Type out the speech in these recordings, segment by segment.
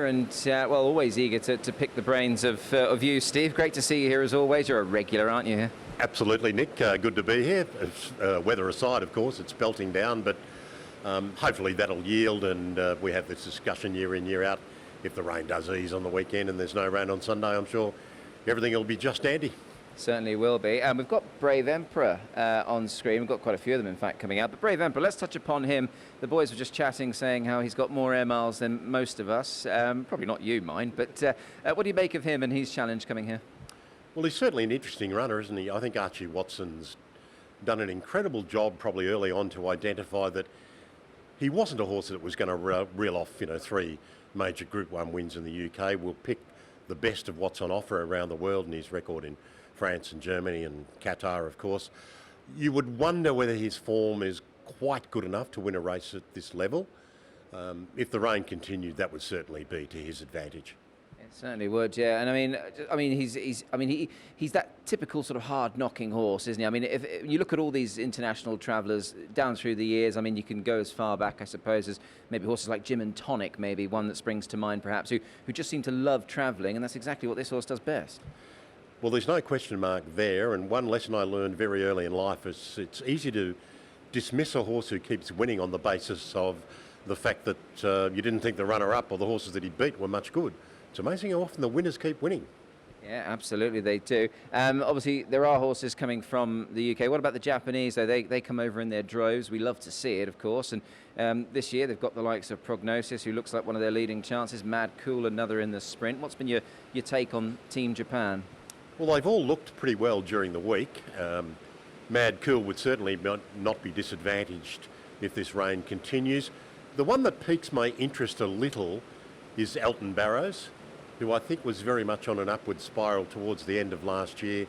here, and well, always eager to pick the brains of you, Steve. Great to see you here as always. You're a regular, aren't you? Absolutely, Nick. Good to be here. Weather aside, of course, it's belting down, but hopefully that'll yield, and we have this discussion year in, year out. If the rain does ease on the weekend and there's no rain on Sunday, I'm sure everything will be just dandy. Certainly will be. We've got Brave Emperor on screen. We've got quite a few of them, in fact, coming out. But Brave Emperor, let's touch upon him. The boys were just chatting, saying how he's got more air miles than most of us. Probably not you, mind. But what do you make of him and his challenge coming here? Well, he's certainly an interesting runner, isn't he? I think Archie Watson's done an incredible job probably early on to identify that he wasn't a horse that was going to reel off, 3 major Group 1 wins in the UK. We'll pick the best of what's on offer around the world, and his record in France and Germany and Qatar, of course. You would wonder whether his form is quite good enough to win a race at this level. If the rain continued, that would certainly be to his advantage. It certainly would, yeah. And I mean, he's that typical sort of hard-knocking horse, isn't he? I mean, if you look at all these international travellers down through the years, I mean, you can go as far back, I suppose, as maybe horses like Jim and Tonic, maybe one that springs to mind, perhaps, who just seem to love travelling, and that's exactly what this horse does best. Well, there's no question mark there, and one lesson I learned very early in life is it's easy to dismiss a horse who keeps winning on the basis of the fact that you didn't think the runner-up or the horses that he beat were much good. It's amazing how often the winners keep winning. Yeah, absolutely they do. Obviously, there are horses coming from the UK. What about the Japanese, though? They come over in their droves. We love to see it, of course. And this year, they've got the likes of Prognosis, who looks like one of their leading chances. Mad Cool, another in the sprint. What's been your take on Team Japan? Well, they've all looked pretty well during the week. Mad Cool would certainly not be disadvantaged if this rain continues. The one that piques my interest a little is Elton Barrows, who I think was very much on an upward spiral towards the end of last year.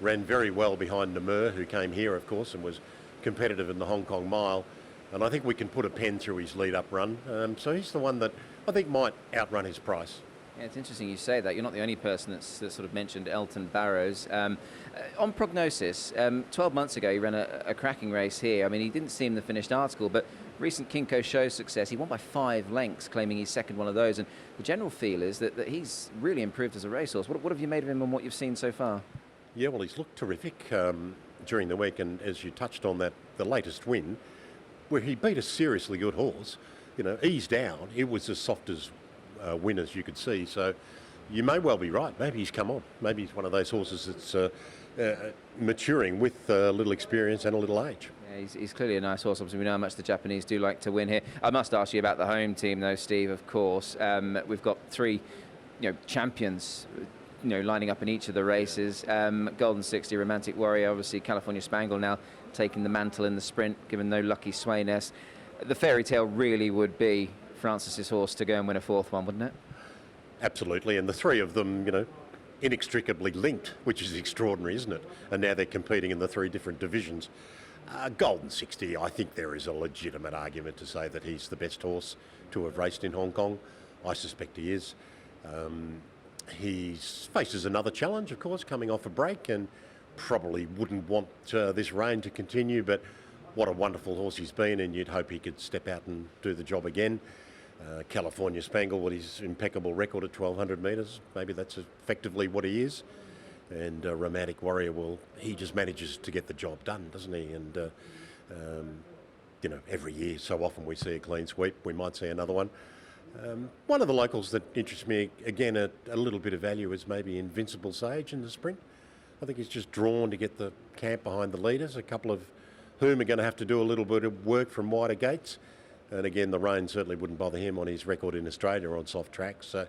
Ran very well behind Namur, who came here, of course, and was competitive in the Hong Kong Mile. And I think we can put a pen through his lead-up run. So he's the one that I think might outrun his price. Yeah, it's interesting you say that. You're not the only person that's sort of mentioned Elton Barrows. On Prognosis, 12 months ago he ran a cracking race here. I mean, he didn't seem the finished article, but recent Kinko Show success, he won by 5 lengths, claiming he's second one of those. And the general feel is that he's really improved as a racehorse. What have you made of him and what you've seen so far? Yeah, well, he's looked terrific during the week. And as you touched on that, the latest win, where he beat a seriously good horse, eased down. It was as soft as win as you could see, so you may well be right. Maybe he's come on. Maybe he's one of those horses that's maturing with a little experience and a little age. Yeah, he's clearly a nice horse. Obviously, we know how much the Japanese do like to win here. I must ask you about the home team, though, Steve. Of course, we've got 3, champions, lining up in each of the races. Golden 60, Romantic Warrior, obviously California Spangle now taking the mantle in the sprint, given no Lucky Swayness. The fairy tale really would be Francis's horse to go and win a 4th one, wouldn't it? Absolutely, and the 3 of them, inextricably linked, which is extraordinary, isn't it? And now they're competing in the 3 different divisions. Golden 60, I think there is a legitimate argument to say that he's the best horse to have raced in Hong Kong. I suspect he is. He faces another challenge, of course, coming off a break, and probably wouldn't want this rain to continue, but what a wonderful horse he's been, and you'd hope he could step out and do the job again. California Spangle, with his impeccable record at 1,200 metres, maybe that's effectively what he is. And Romantic Warrior, well, he just manages to get the job done, doesn't he? And, every year, so often we see a clean sweep, we might see another one. One of the locals that interests me, again, a little bit of value is maybe Invincible Sage in the sprint. I think he's just drawn to get the camp behind the leaders, a couple of whom are going to have to do a little bit of work from wider gates. And again, the rain certainly wouldn't bother him on his record in Australia on soft tracks. So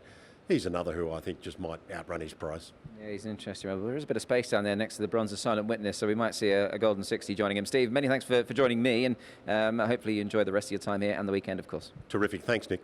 he's another who I think just might outrun his price. Yeah, he's interesting. Well, there is a bit of space down there next to the Bronze of Silent Witness, so we might see a Golden 60 joining him. Steve, many thanks for joining me, and hopefully you enjoy the rest of your time here and the weekend, of course. Terrific. Thanks, Nick.